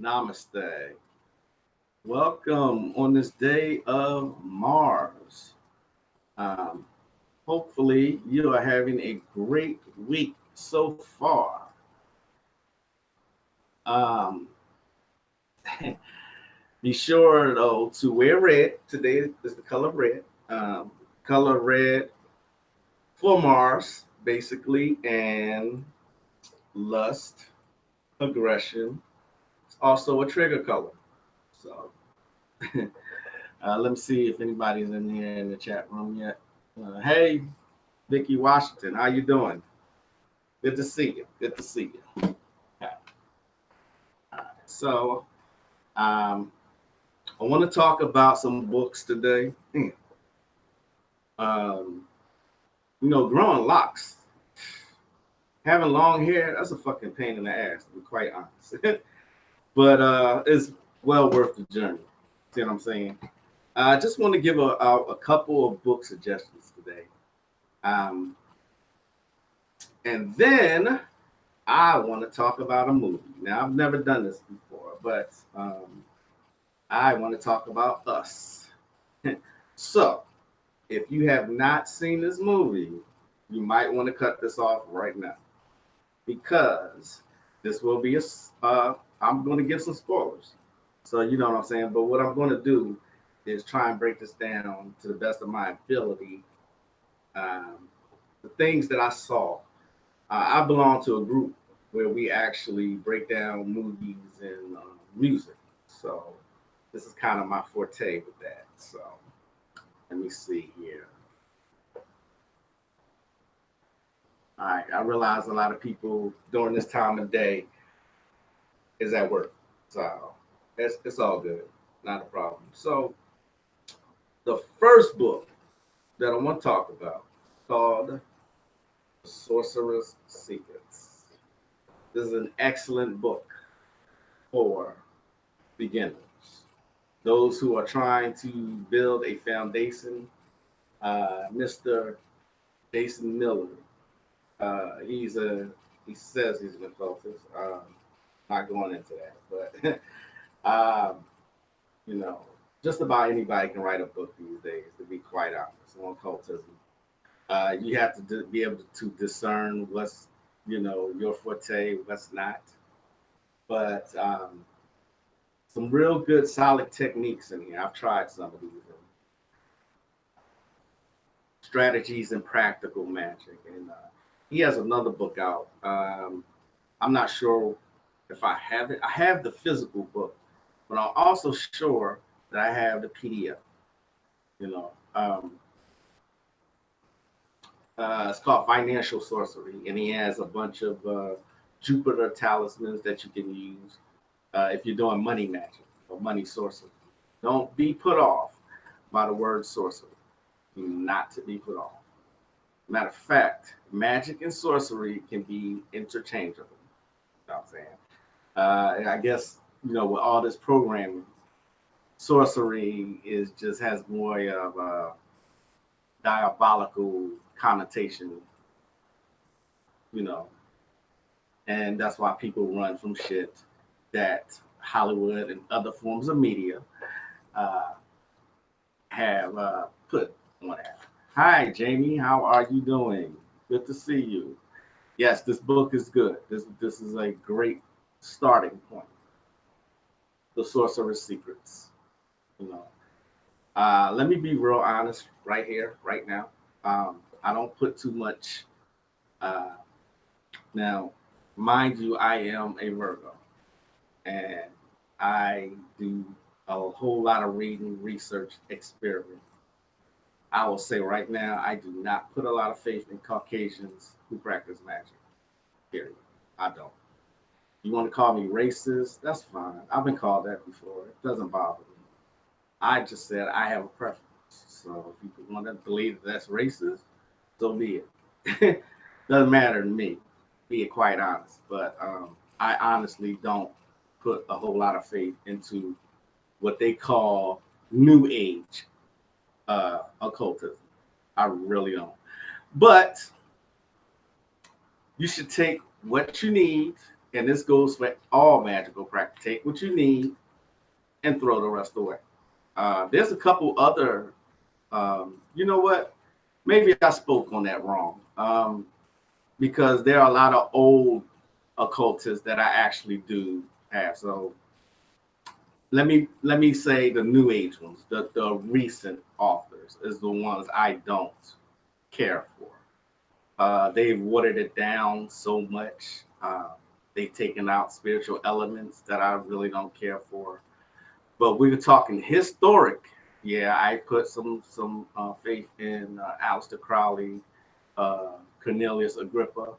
Namaste. Welcome on this day of Mars. Um, Hopefully, you are having a great week so far. Um, be sure, though, to wear red. Today is the color red. Um, Color red for Mars, basically, and lust, aggression. It's also a trigger color. So let me see if anybody's in here in the chat room yet. Hey, Vicky Washington, how you doing? Good to see you. Good to see you. Okay. So, um, I want to talk about some books today. Um, growing locks, having long hair, that's a fucking pain in the ass, to be quite honest. But it's well worth the journey. See what I'm saying? I just want to give a couple of book suggestions today. Um, and then I want to talk about a movie. Now, I've never done this before, but I want to talk about Us. So, if you have not seen this movie, you might want to cut this off right now because this will be I'm going to give some spoilers. So, you know what I'm saying? But what I'm going to do is try and break this down to the best of my ability. Um, the things that I saw. I belong to a group where we actually break down movies and music. So this is kind of my forte with that. So let me see here. All right, I realize a lot of people during this time of day is at work, so it's all good, not a problem. So the first book that I want to talk about called Sorcerer's Secrets. This is an excellent book for beginners, those who are trying to build a foundation. Mr. Jason Miller, he says he's an occultist. Not going into that, but you know, just about anybody can write a book these days. To be quite honest, on occultism, you have to be able to discern what's your forte, what's not. But some real good, solid techniques in here. I've tried some of these strategies and practical magic, and he has another book out. I'm not sure if I have it. I have the physical book, but I'm also sure that I have the PDF. You know, it's called Financial Sorcery, and he has a bunch of Jupiter talismans that you can use if you're doing money magic or money sorcery. Don't be put off by the word sorcery. Not to be put off. Matter of fact, magic and sorcery can be interchangeable. You know what I'm saying? I guess with all this programming, sorcery is just has more of a diabolical connotation, you know, and that's why people run from shit that Hollywood and other forms of media uh, have put on that. Hi, Jamie. How are you doing? Good to see you. Yes, this book is good. This is a great starting point. The Sorcerer's Secrets. You know, let me be real honest right here, right now. I don't put too much. Uh, Now, mind you, I am a Virgo, and I do a whole lot of reading, research, experiment. I will say right now, I do not put a lot of faith in Caucasians who practice magic. Period. I don't. You want to call me racist? That's fine. I've been called that before. It doesn't bother me. I just said I have a preference. So if you want to believe that's racist, so be it. Doesn't matter to me, be it quite honest. But I honestly don't put a whole lot of faith into what they call New Age occultism. I really don't. But you should take what you need And this goes for all magical practice. Take what you need and throw the rest away. There's a couple other, you know what? Maybe I spoke on that wrong, because there are a lot of old occultists that I actually do have. So let me say the new age ones, the recent authors is the ones I don't care for. They've watered it down so much. They've taken out spiritual elements that I really don't care for. But we were talking historic. Yeah, I put some faith in Aleister Crowley, Cornelius Agrippa,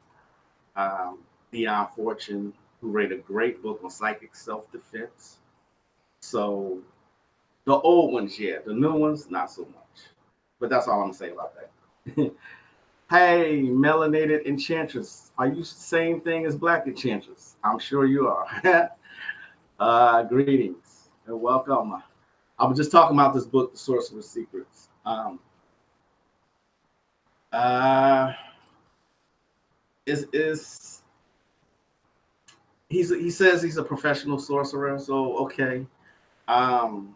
um, Dion Fortune, who wrote a great book on psychic self-defense. So the old ones, yeah. The new ones, not so much. But that's all I'm gonna say about that. Hey, melanated enchantress. Are you the same thing as black enchantress? I'm sure you are. Greetings and welcome. I was just talking about this book, The Sorcerer's Secrets. Uh, is he says he's a professional sorcerer, so okay. Um,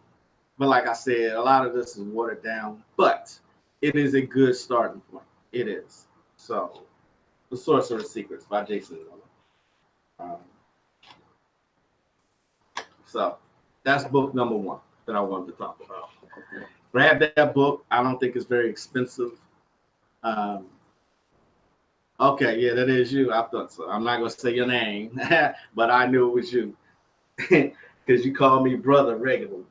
but like I said, a lot of this is watered down, but it is a good starting point. It is. So, The Sorcerer's Secrets by Jason Miller. Um, so that's book number one that I wanted to talk about. Grab that book. I don't think it's very expensive. Um, okay, yeah, that is you. I thought so. I'm not gonna say your name, but I knew it was you because you call me brother regularly.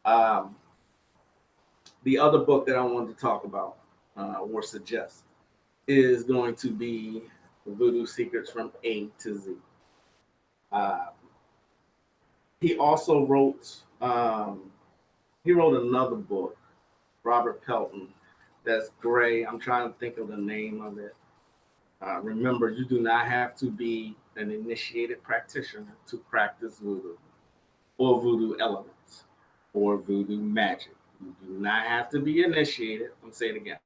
Um, the other book that I wanted to talk about or suggest is going to be Voodoo Secrets from A to Z. Uh, he also wrote another book, Robert Pelton, that's gray. I'm trying to think of the name of it. Remember, you do not have to be an initiated practitioner to practice voodoo or voodoo elements or voodoo magic. You do not have to be initiated. I'm saying it again.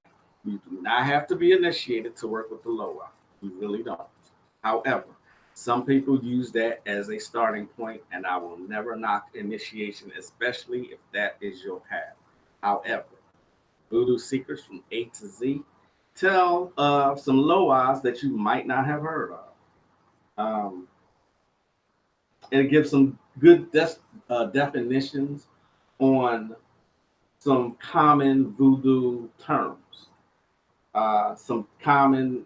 You do not have to be initiated to work with the lower. You really don't. However, some people use that as a starting point, and I will never knock initiation, especially if that is your path. However, Voodoo Secrets from A to Z tell some loas that you might not have heard of. Um, and it gives some good definitions on some common voodoo terms, some common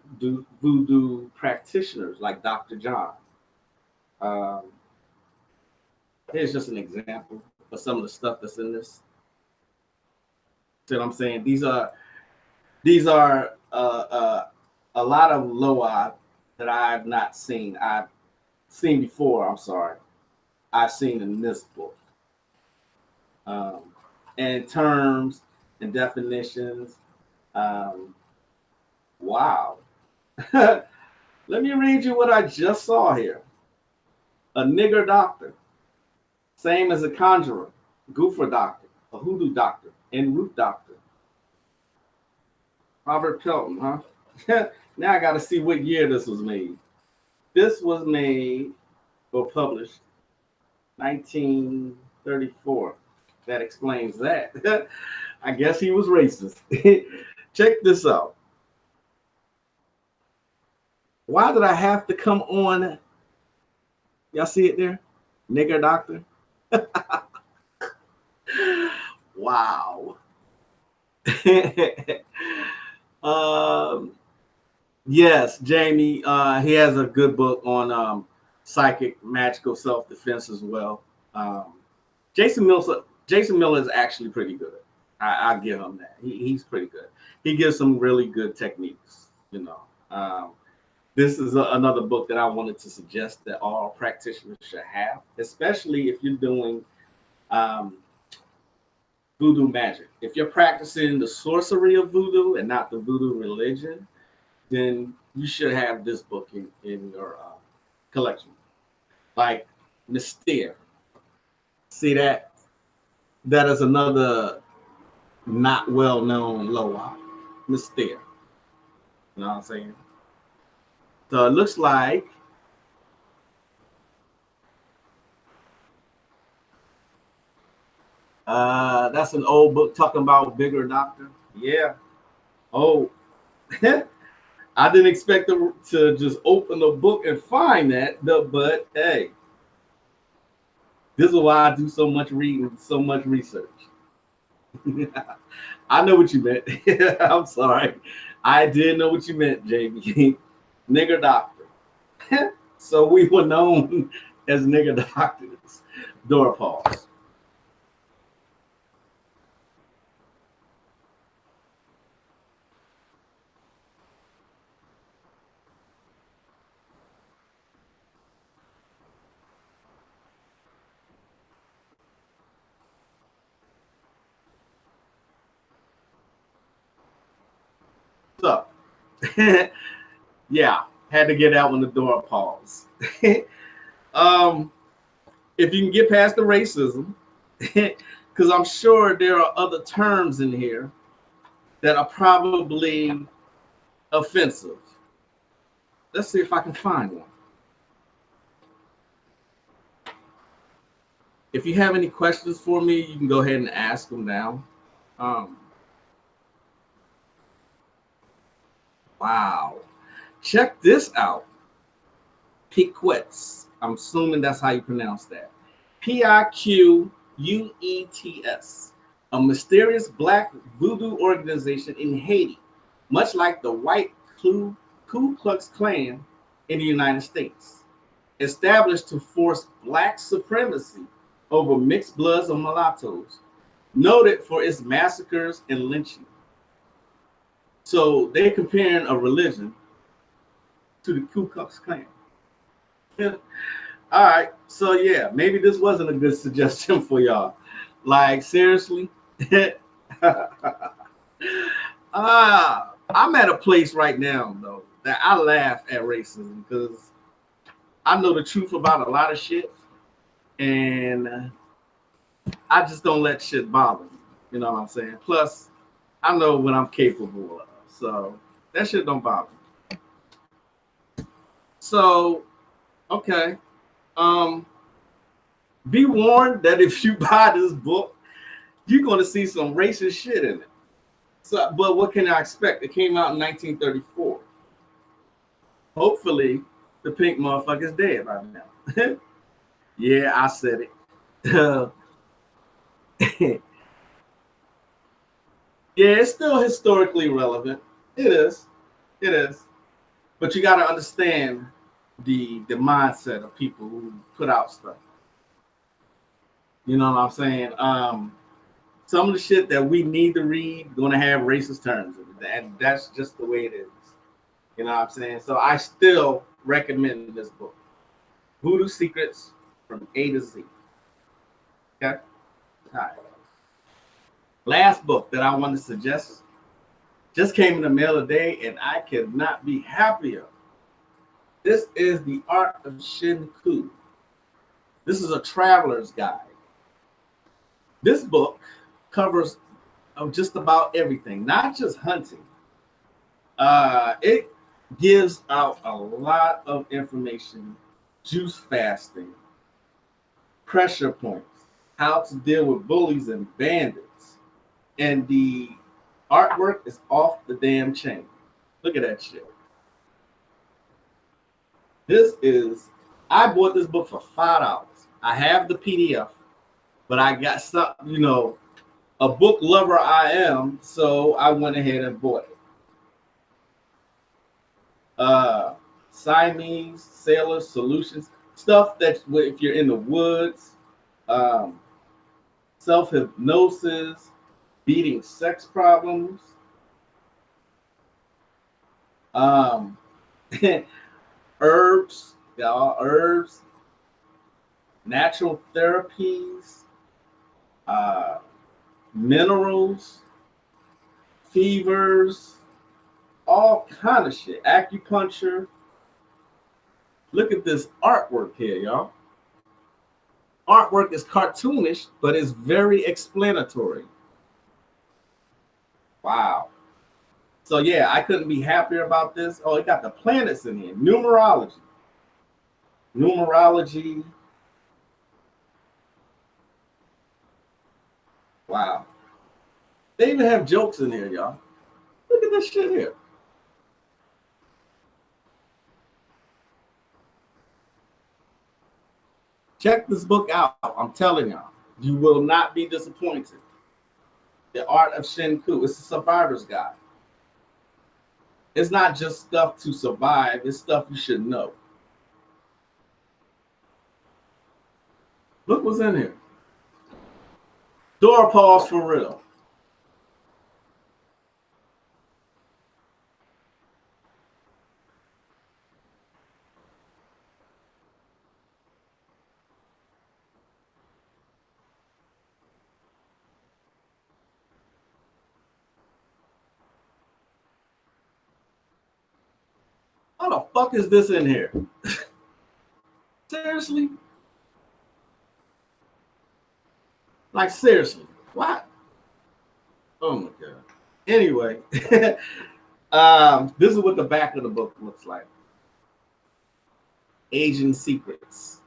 voodoo practitioners like Dr. John. Um, Here's just an example of some of the stuff that's in this. See what I'm saying? These are a lot of loa that I've not seen. I've seen before. I'm sorry. I've seen in this book. Um, and terms and definitions. Um, wow. Let me read you what I just saw here. A nigger doctor, same as a conjurer, goofer doctor, a hoodoo doctor, and root doctor. Robert Pelton, huh? Now I got to see what year this was made. This was made or published 1934. That explains that. I guess he was racist. Check this out. Why did I have to come on? Y'all see it there? Nigger doctor. Wow. um, yes, Jamie. He has a good book on psychic magical self-defense as well. Jason Miller is actually pretty good. I give him that. He's pretty good. He gives some really good techniques. This is another book that I wanted to suggest that all practitioners should have, especially if you're doing voodoo magic. If you're practicing the sorcery of voodoo and not the voodoo religion, then you should have this book in your collection. Like Mystere. See that? That is another not well-known loa. Mystere. You know what I'm saying? So it looks like That's an old book talking about bigger doctor. Yeah. Oh, I didn't expect to just open the book and find that. But hey, this is why I do so much reading, so much research. I know what you meant. I'm sorry. I did know what you meant, JB. Nigger doctor. So we were known as nigger doctors. Door pause. So, yeah, had to get out when the door pause. um, if you can get past the racism, because I'm sure there are other terms in here that are probably offensive. Let's see if I can find one. If you have any questions for me, you can go ahead and ask them now. Um, wow. Check this out. Piquets. I'm assuming that's how you pronounce that. Piquets, a mysterious black voodoo organization in Haiti, much like the white Ku Klux Klan in the United States, established to force black supremacy over mixed bloods or mulattoes, noted for its massacres and lynching. So they're comparing a religion to the Ku Klux Klan. All right, so yeah, maybe this wasn't a good suggestion for y'all. Like seriously, I'm at a place right now though that I laugh at racism because I know the truth about a lot of shit, and I just don't let shit bother me. You know what I'm saying? Plus, I know what I'm capable of, so that shit don't bother me. So, okay, um, be warned that if you buy this book, you're going to see some racist shit in it. So, but what can I expect? It came out in 1934. Hopefully, the pink motherfucker's dead by now. Yeah, I said it. Yeah, it's still historically relevant. It is. It is. But you got to understand the mindset of people who put out stuff. You know what I'm saying? Some of the shit that we need to read going to have racist terms in it, and that's just the way it is. You know what I'm saying? So I still recommend this book, Voodoo Secrets from A to Z. Okay. All right. Last book that I want to suggest just came in the mail today, and I could not be happier. This is The Art of Shinku. This is a traveler's guide. This book covers just about everything, not just hunting. It gives out a lot of information, juice fasting, pressure points, how to deal with bullies and bandits. And the artwork is off the damn chain. Look at that shit. I bought this book for $5. I have the PDF, but I got some, a book lover I am, so I went ahead and bought it. Siamese, sailors, solutions, stuff that if you're in the woods, self-hypnosis, beating sex problems, herbs, herbs, natural therapies, minerals, fevers, all kind of shit. Acupuncture. Look at this artwork here, y'all. Artwork is cartoonish, but it's very explanatory. Wow. So yeah, I couldn't be happier about this. Oh, it got the planets in here. Numerology. Wow. They even have jokes in here, y'all. Look at this shit here. Check this book out. I'm telling y'all, you will not be disappointed. The Art of Shinku. It's a survivor's guide. It's not just stuff to survive, it's stuff you should know. Look what's in here. Door pause for real. How the fuck is this in here? Seriously? Like, seriously. What? Oh my God. Anyway, this is what the back of the book looks like. Asian secrets.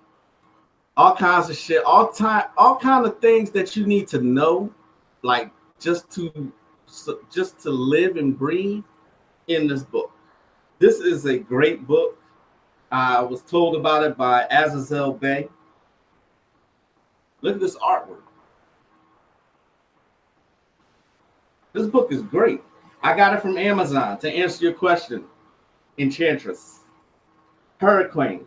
All kinds of shit, all kind of things that you need to know, like just to live and breathe in this book. This is a great book. I was told about it by Azazel Bay. Look at this artwork. This book is great. I got it from Amazon. To answer your question, Enchantress, hurricane,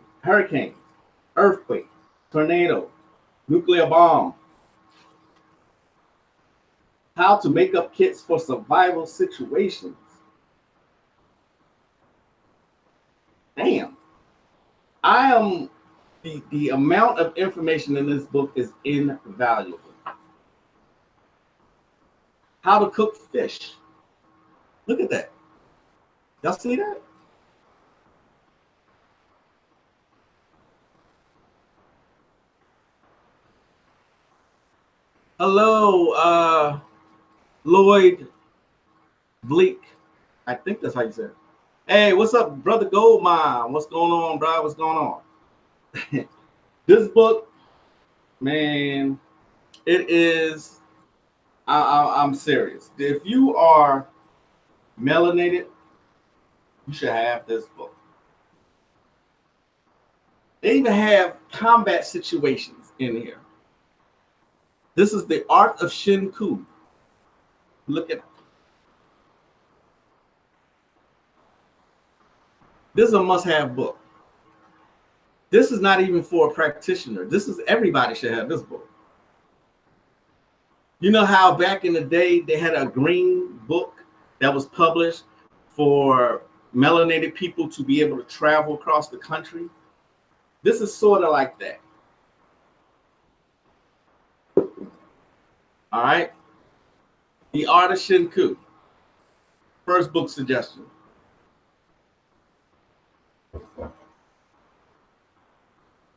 earthquake, tornado, nuclear bomb, how to make up kits for survival situations. Damn. The amount of information in this book is invaluable. How to cook fish. Look at that. Y'all see that? Hello, Lloyd Bleak. I think that's how you say it. Hey, what's up, brother Goldmine? What's going on, bro? What's going on? This book, man, it is. I'm serious. If you are melanated, you should have this book. They even have combat situations in here. This is the Art of Shinku. Look at it. This is a must-have book. This is not even for a practitioner. This is everybody should have this book. You know how back in the day they had a green book that was published for melanated people to be able to travel across the country? This is sort of like that. All right. The Art of Shinku. First book suggestion.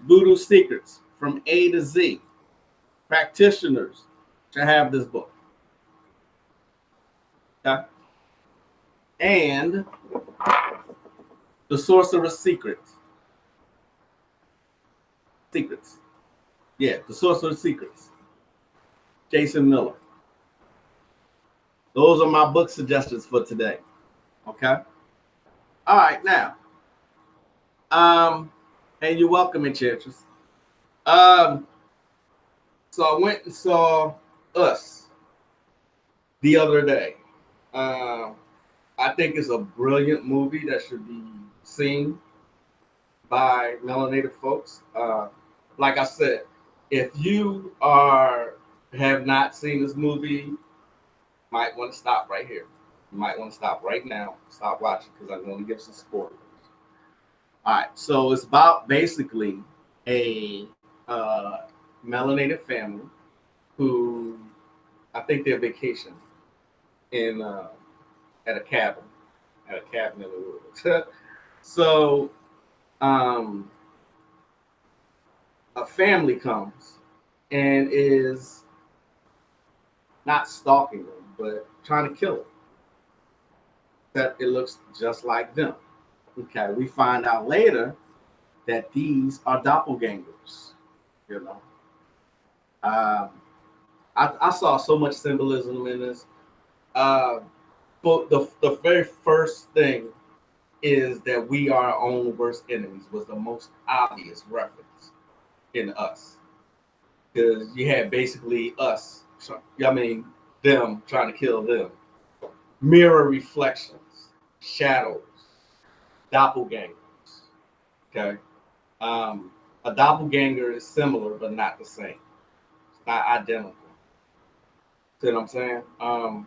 Voodoo Secrets from A to Z. Practitioners should have this book. Okay. And The Sorcerer's Secrets. Yeah, The Sorcerer's Secrets. Jason Miller. Those are my book suggestions for today. Okay. All right, now. And you're welcome, Enchantress. So I went and saw Us the other day. I think it's a brilliant movie that should be seen by melanated folks. Like I said, if you have not seen this movie, you might want to stop right here. You might want to stop right now. Stop watching because I'm going to give some spoilers. All right, so it's about basically a melanated family who I think they're vacationing in at a cabin in the woods. So a family comes and is not stalking them, but trying to kill them. That it looks just like them. Okay, we find out later that these are doppelgangers, you know. I saw so much symbolism in this. Uh, but the very first thing is that we are our own worst enemies was the most obvious reference in Us, because you had basically us, I mean them trying to kill them, mirror reflections, shadows, doppelgangers. Okay, a doppelganger is similar but not the same. It's not identical. See what I'm saying?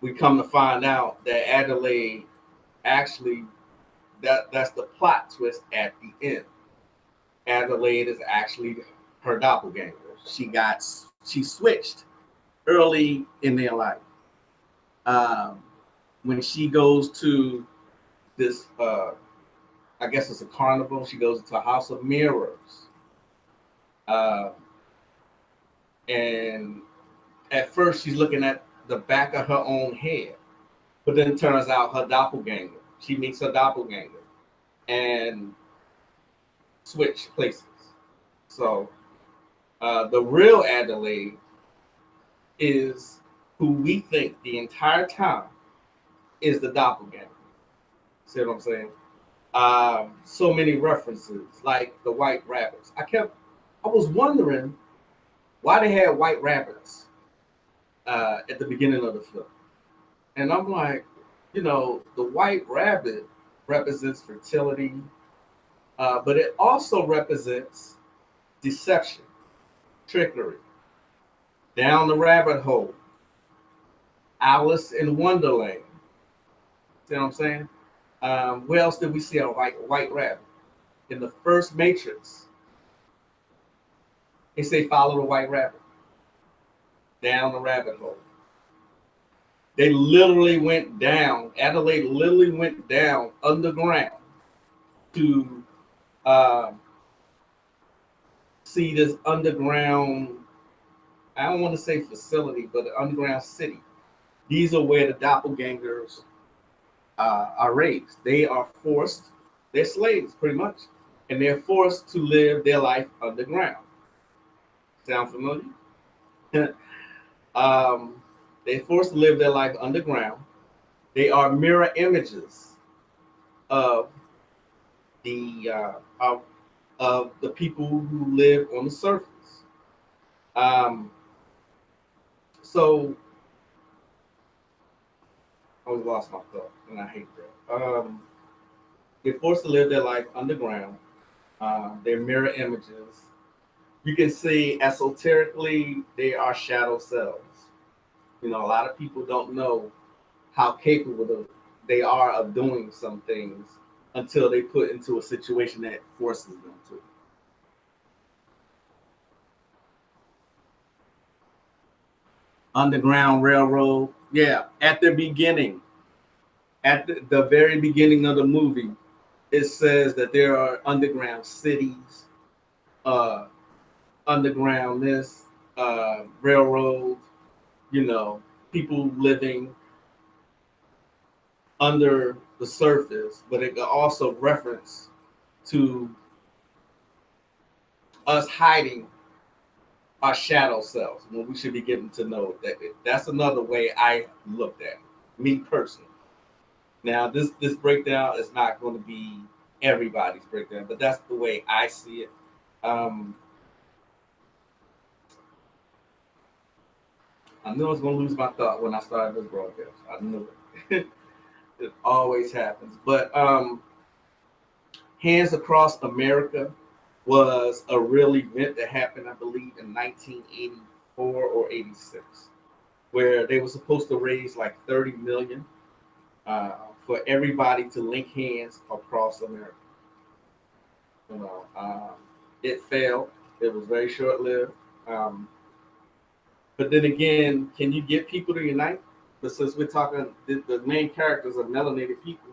We come to find out that Adelaide actually that's the plot twist at the end. Adelaide is actually her doppelganger. She switched early in their life. Um, when she goes to this, I guess it's a carnival. She goes to a house of mirrors, uh, and at first she's looking at the back of her own head, but then it turns out her doppelganger. She meets her doppelganger, and switch places. So the real Adelaide is who we think the entire time is the doppelganger. See what I'm saying? So many references, like the white rabbits. I was wondering why they had white rabbits at the beginning of the film. And I'm like, the white rabbit represents fertility, but it also represents deception, trickery, down the rabbit hole, Alice in Wonderland. See what I'm saying? Where else did we see a white rabbit? In the first Matrix, they say follow the white rabbit down the rabbit hole. They literally went down. Adelaide literally went down underground to see this underground. I don't want to say facility, but an underground city. These are where the doppelgangers are raised. They are forced. They're slaves, pretty much, and they're forced to live their life underground. Sound familiar? They're forced to live their life underground. They are mirror images of the of the people who live on the surface. So I lost my thought, and I hate that. They're forced to live their life underground. They're mirror images. You can see esoterically they are shadow selves. A lot of people don't know how capable they are of doing some things until they put into a situation that forces them to. Underground Railroad, yeah, at the beginning, at the very beginning of the movie, it says that there are underground cities, uh, underground this, railroad, people living under the surface, but it also reference to us hiding our shadow selves when we should be getting to know that. That's another way I looked at it, me personally. Now, this breakdown is not going to be everybody's breakdown, but that's the way I see it. I knew I was going to lose my thought when I started this broadcast. I knew it. It always happens. But Hands Across America was a real event that happened, I believe, in 1984 or 86, where they were supposed to raise like 30 million for everybody to link hands across America. You know, it failed. It was very short lived. But then again, can you get people to unite? But since we're talking, the main characters are melanated people.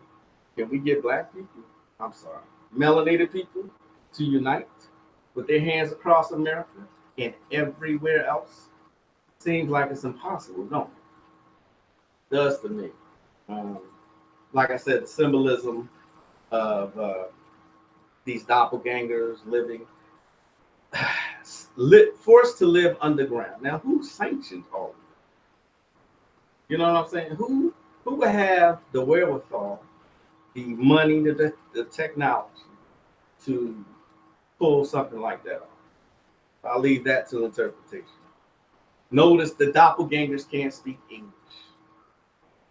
Can we get black people? I'm sorry, melanated people to unite with their hands across America and everywhere else? Seems like it's impossible, don't it? Does to me. Um, like I said, the symbolism of these doppelgangers living. forced to live underground. Now, who sanctioned all of it? You know what I'm saying? Who would have the wherewithal, the money, the technology to pull something like that off? I'll leave that to interpretation. Notice the doppelgangers can't speak English.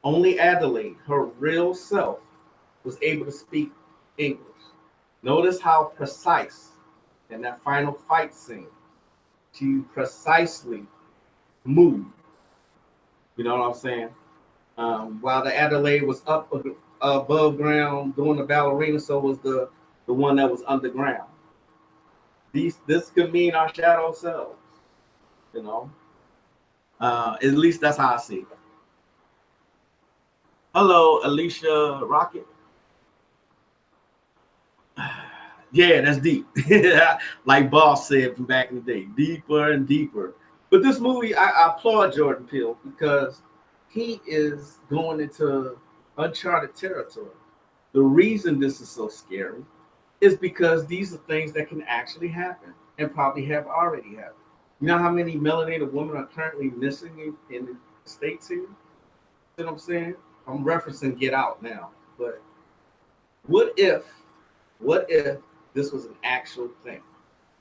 Only Adelaide, her real self, was able to speak English. Notice how precise in that final fight scene, she precisely moved. You know what I'm saying? While the Adelaide was up above ground doing the ballerina, so was the one that was underground. This could mean our shadow selves. You know, at least that's how I see it. Hello, Alicia Rocket. Yeah, that's deep. Like Boss said from back in the day, deeper and deeper. But this movie, I applaud Jordan Peele because he is going into uncharted territory. The reason this is so scary is because these are things that can actually happen and probably have already happened. You know how many melanated women are currently missing in the States here? You know what I'm saying? I'm referencing Get Out now. But what if this was an actual thing?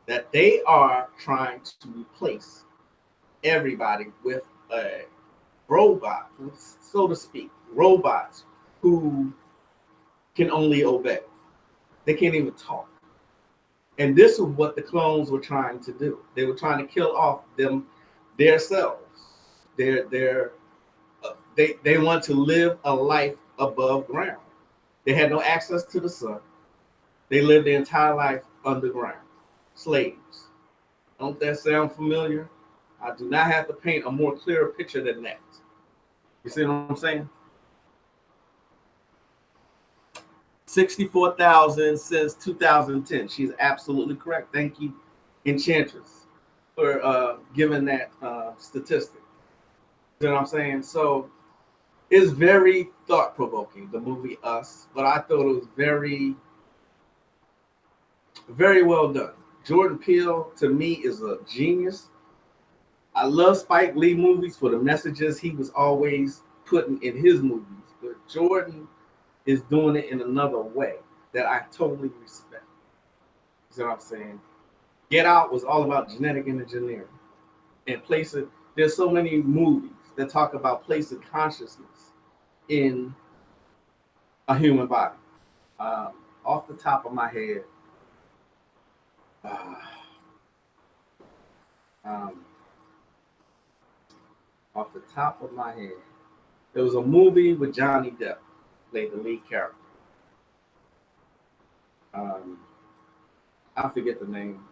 That they are trying to replace everybody with a robot, so to speak, robots who can only obey. They can't even talk. And this is what the clones were trying to do. They were trying to kill off their selves. They want to live a life above ground. They had no access to the sun. They lived their entire life underground. Slaves. Don't that sound familiar? I do not have to paint a more clear picture than that. You see what I'm saying? 64,000 since 2010. She's absolutely correct. Thank you, Enchantress, for giving that statistic. You know what I'm saying? So it's very thought-provoking, the movie Us, but I thought it was very, very well done. Jordan Peele, to me, is a genius. I love Spike Lee movies for the messages he was always putting in his movies, but Jordan is doing it in another way that I totally respect. You see what I'm saying? Get Out was all about genetic engineering and placing. There's so many movies that talk about placing consciousness in a human body. Off the top of my head, there was a movie with Johnny Depp, played the lead character. I forget the name,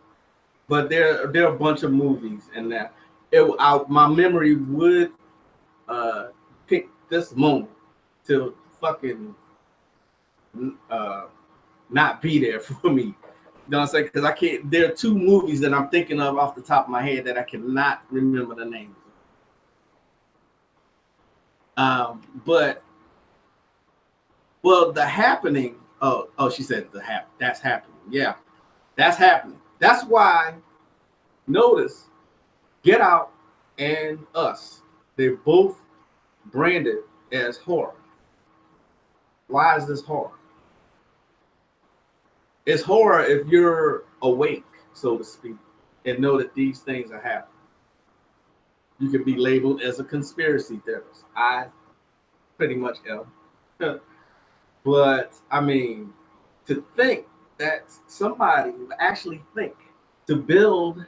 but there are a bunch of movies, and that my memory would pick this moment to fucking not be there for me. You know what I'm saying? Because I can't. There are two movies that I'm thinking of off the top of my head that I cannot remember the names of. But well, The Happening. Oh, she said that's happening. Yeah, that's happening. That's why. Notice, Get Out and Us. They're both branded as horror. Why is this horror? It's horror if you're awake, so to speak, and know that these things are happening. You can be labeled as a conspiracy theorist. I pretty much am. But, I mean, to think that somebody would actually think to build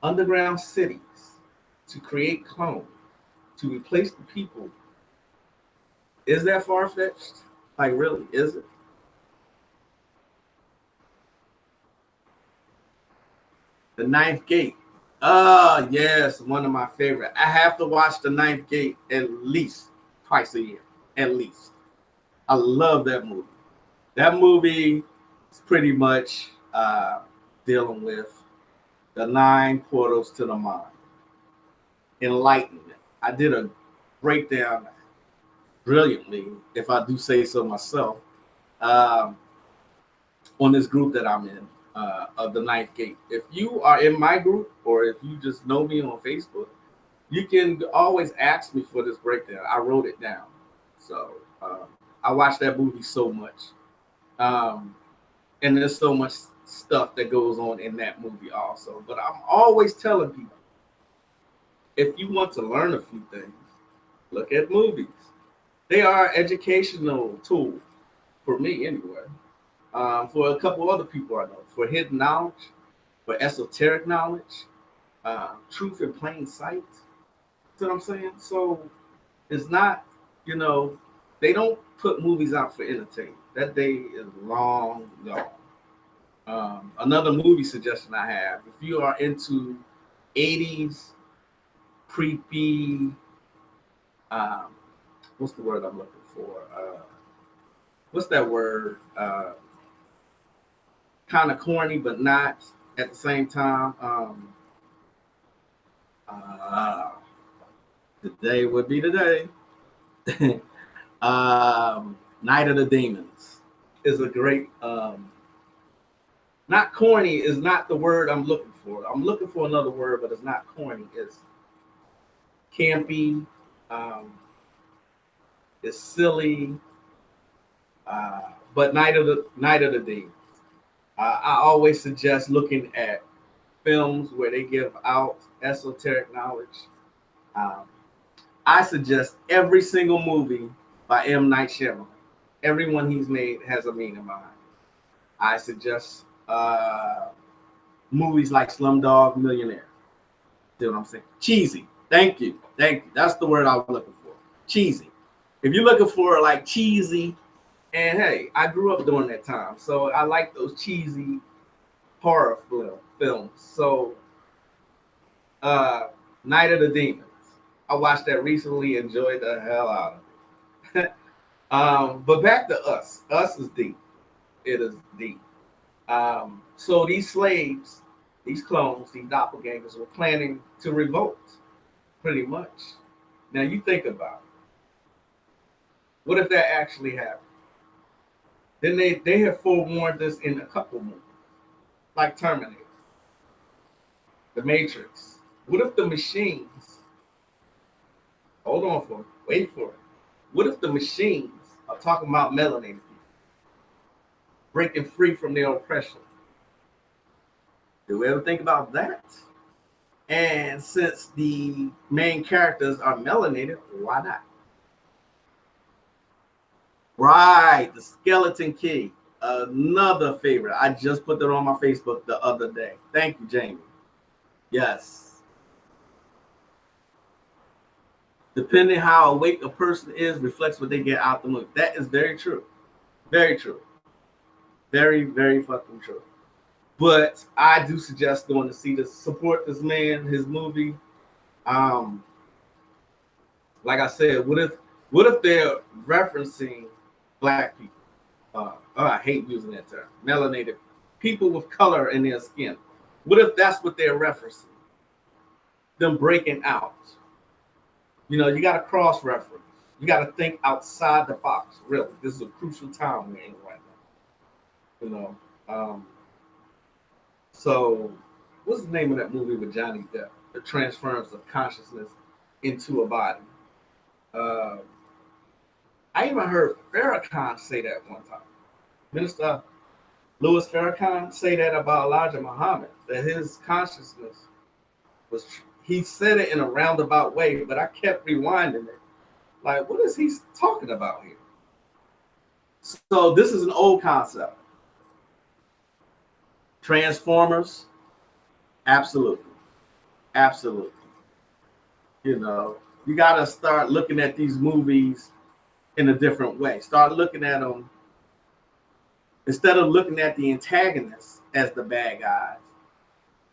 underground cities, to create clones, to replace the people, is that far-fetched? Like, really, is it? The Ninth Gate. Yes, one of my favorite. I have to watch The Ninth Gate at least twice a year, at least. I love that movie. That movie is pretty much dealing with the 9 portals to the mind, enlightenment. I did a breakdown brilliantly, if I do say so myself, on this group that I'm in. of the Ninth Gate. If you are in my group or if you just know me on Facebook, you can always ask me for this breakdown. I wrote it down. So I watched that movie so much. Um, and there's so much stuff that goes on in that movie also. But I'm always telling people, if you want to learn a few things, look at movies. They are educational tools for me anyway. For a couple other people I know, for hidden knowledge, for esoteric knowledge, truth in plain sight. You know what I'm saying? So it's not, you know, they don't put movies out for entertainment. That day is long gone. Another movie suggestion I have: if you are into 80s creepy, um, what's the word I'm looking for? What's that word? Kind of corny, but not at the same time. Today would be the day. Night of the Demons is a great. Not corny is not the word I'm looking for. I'm looking for another word, but it's not corny. It's campy. It's silly. But Night of the Demons. I always suggest looking at films where they give out esoteric knowledge. I suggest every single movie by M. Night Shyamalan. Everyone he's made has a meaning behind it. I suggest movies like Slumdog Millionaire. See what I'm saying? Cheesy. Thank you. That's the word I was looking for. Cheesy. If you're looking for like cheesy, and hey, I grew up during that time, so I like those cheesy horror films. So, Night of the Demons. I watched that recently, enjoyed the hell out of it. But back to Us. Us is deep. It is deep. So these slaves, these clones, these doppelgangers were planning to revolt, pretty much. Now you think about it. What if that actually happened? Then they have forewarned us in a couple movies, like Terminator, The Matrix. What if the machines, hold on for it, wait for it. What if the machines are talking about melanated people, breaking free from their oppression? Do we ever think about that? And since the main characters are melanated, why not? Right, the Skeleton Key, another favorite. I just put that on my Facebook the other day. Thank you, Jamie. Yes. Depending how awake a person is, reflects what they get out the movie. That is very true. Very true. Very, very fucking true. But I do suggest going to see this, support this man, his movie. Like I said, what if they're referencing Black people? I hate using that term. Melanated people with color in their skin. What if that's what they're referencing? Them breaking out. You know, you got to cross-reference. You got to think outside the box. Really, this is a crucial time we're in right now. You know. So, what's the name of that movie with Johnny Depp? The transference of consciousness into a body. I even heard Farrakhan say that one time. Minister Louis Farrakhan say that about Elijah Muhammad, that his consciousness was, he said it in a roundabout way, but I kept rewinding it. Like, what is he talking about here? So this is an old concept. Transformers, absolutely. Absolutely. You know, you got to start looking at these movies in a different way. Start looking at them, instead of looking at the antagonists as the bad guys,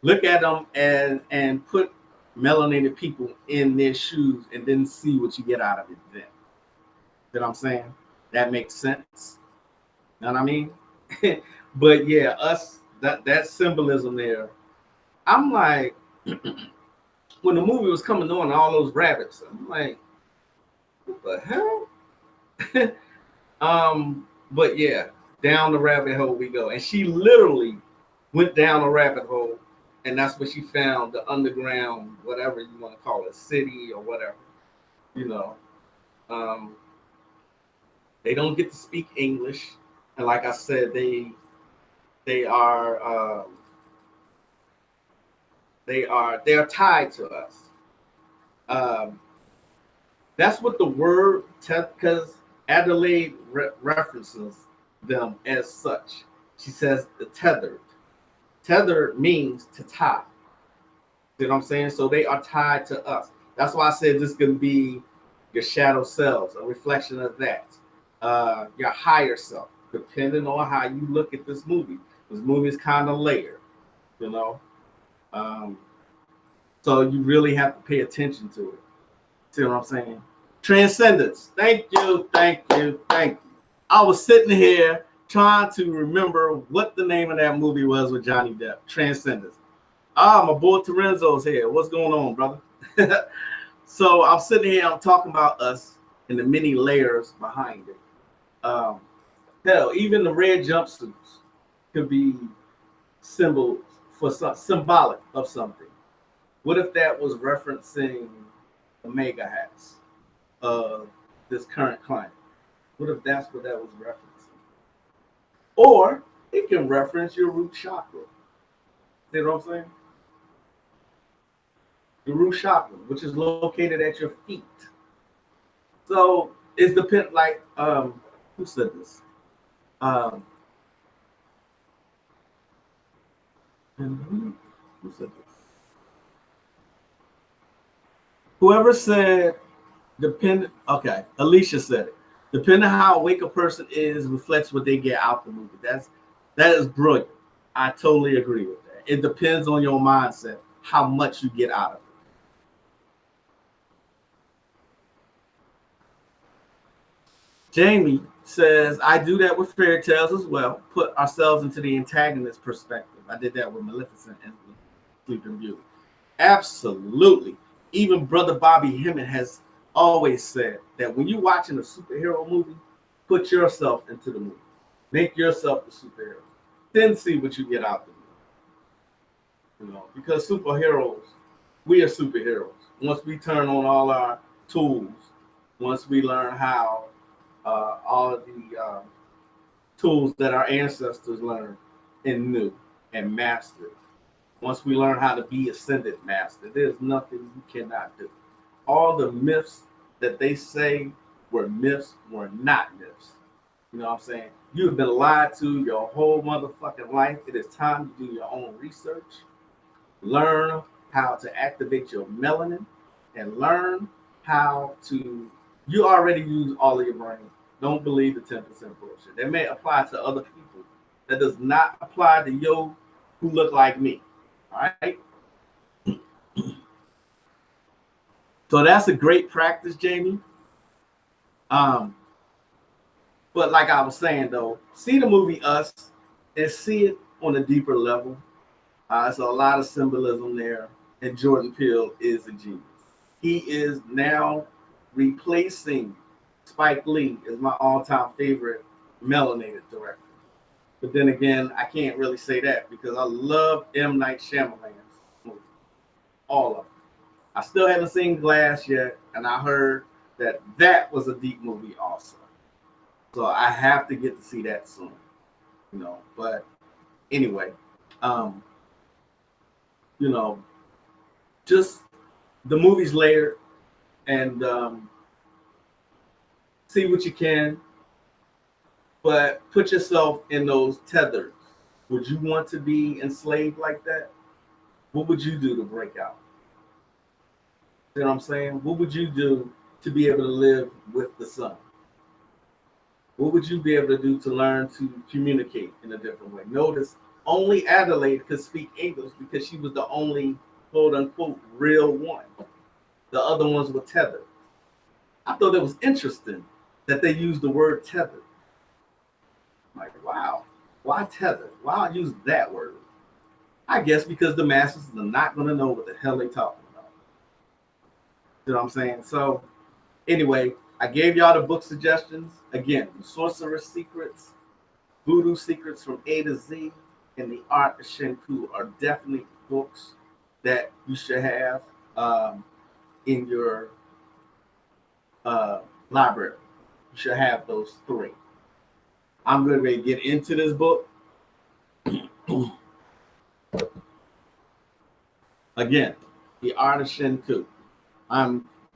look at them and put melanated people in their shoes and then see what you get out of it then. You know what I'm saying? That makes sense. You know what I mean? But yeah, us, that symbolism there, I'm like, when the movie was coming on, all those rabbits, I'm like, what the hell? But yeah, down the rabbit hole we go. And she literally went down a rabbit hole, and that's where she found the underground, whatever you want to call it, city or whatever. You know, um, they don't get to speak English, and like I said, they are they are tied to us. Um, that's what the word because Adelaide references them as such. She says the tethered. Tethered means to tie. You know what I'm saying? So they are tied to us. That's why I said this can be your shadow selves, a reflection of that. Your higher self, depending on how you look at this movie. This movie is kind of layered, you know. Um, so you really have to pay attention to it. See what I'm saying? Transcendence. Thank you, thank you, thank you. I was sitting here trying to remember what the name of that movie was with Johnny Depp. Transcendence. Ah, my boy Terenzo's here. What's going on, brother? So I'm sitting here, I'm talking about us and the many layers behind it. Um, Hell, even the red jumpsuits could be symbols for symbolic of something. What if that was referencing the mega hats of this current climate? What if that's what that was referencing? Or it can reference your root chakra. You know what I'm saying? The root chakra, which is located at your feet. So it's depend like who said this? Um who said this? Whoever said depend okay, Alicia said it. Depending on how awake a person is reflects what they get out the movie. That is brilliant. I totally agree with that. It depends on your mindset, how much you get out of it. Jamie says, I do that with fairy tales as well. Put ourselves into the antagonist perspective. I did that with Maleficent and Sleeping Beauty. Absolutely. Even Brother Bobby Hemmett has always said that when you're watching a superhero movie, put yourself into the movie. Make yourself the superhero. Then see what you get out of it. You know, because superheroes, we are superheroes. Once we turn on all our tools, once we learn how all of the tools that our ancestors learned and knew and mastered. Once we learn how to be ascended master, there's nothing you cannot do. All the myths that they say were not myths. You know what I'm saying? You've been lied to your whole motherfucking life. It is time to do your own research. Learn how to activate your melanin and learn how to. You already use all of your brain. Don't believe the 10% bullshit. That may apply to other people. That does not apply to you who look like me. All right. So that's a great practice, Jamie. Um, but like I was saying though, see the movie Us and see it on a deeper level. There's a lot of symbolism there, and Jordan Peele is a genius. He is now replacing Spike Lee as my all-time favorite melanated director. But then again, I can't really say that because I love M. Night Shyamalan's movies, all of them. I still haven't seen Glass yet, and I heard that was a deep movie also. So I have to get to see that soon, you know. But anyway, um, you know, just the movie's layered, and see what you can, but put yourself in those tethers. Would you want to be enslaved like that? What would you do to break out? You know what I'm saying? What would you do to be able to live with the sun? What would you be able to do to learn to communicate in a different way? Notice only Adelaide could speak English because she was the only quote unquote real one. The other ones were tethered. I thought it was interesting that they used the word tethered. I'm like, wow, why tethered? Why use that word? I guess because the masses are not going to know what the hell they're talking about. You know what I'm saying? So, anyway, I gave y'all the book suggestions. Again, Sorcerer's Secrets, Voodoo Secrets from A to Z. and The Art of Shinku are definitely books that you should have in your uh, library. You should have those three. I'm ready to get into this book. Again, The Art of Shinku.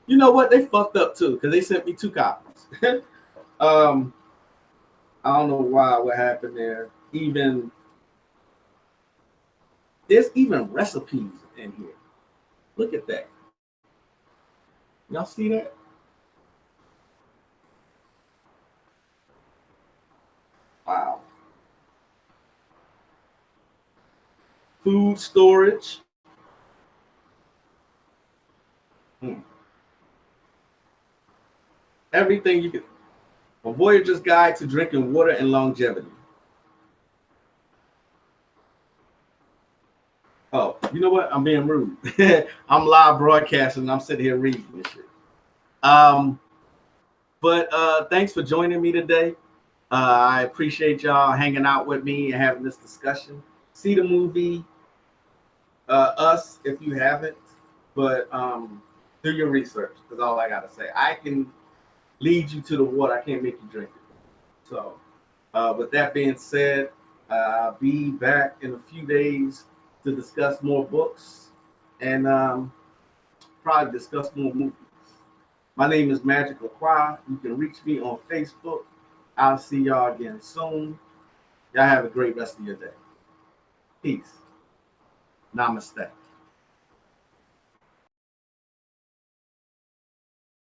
You know what? They fucked up too because they sent me 2 copies. um, I don't know why. What happened there? There's even recipes in here. Look at that. Y'all see that? Wow. Food storage. Hmm. Everything you can. A Voyager's Guide to Drinking Water and Longevity. Oh, you know what? I'm being rude. I'm live broadcasting and I'm sitting here reading this shit. Um, but thanks for joining me today. I appreciate y'all hanging out with me and having this discussion. See the movie Us if you haven't, but do your research. That's all I gotta say. I can lead you to the water. I can't make you drink it. So, with that being said, I'll be back in a few days to discuss more books and probably discuss more movies. My name is Magick La Croix. You can reach me on Facebook. I'll see y'all again soon. Y'all have a great rest of your day. Peace. Namaste.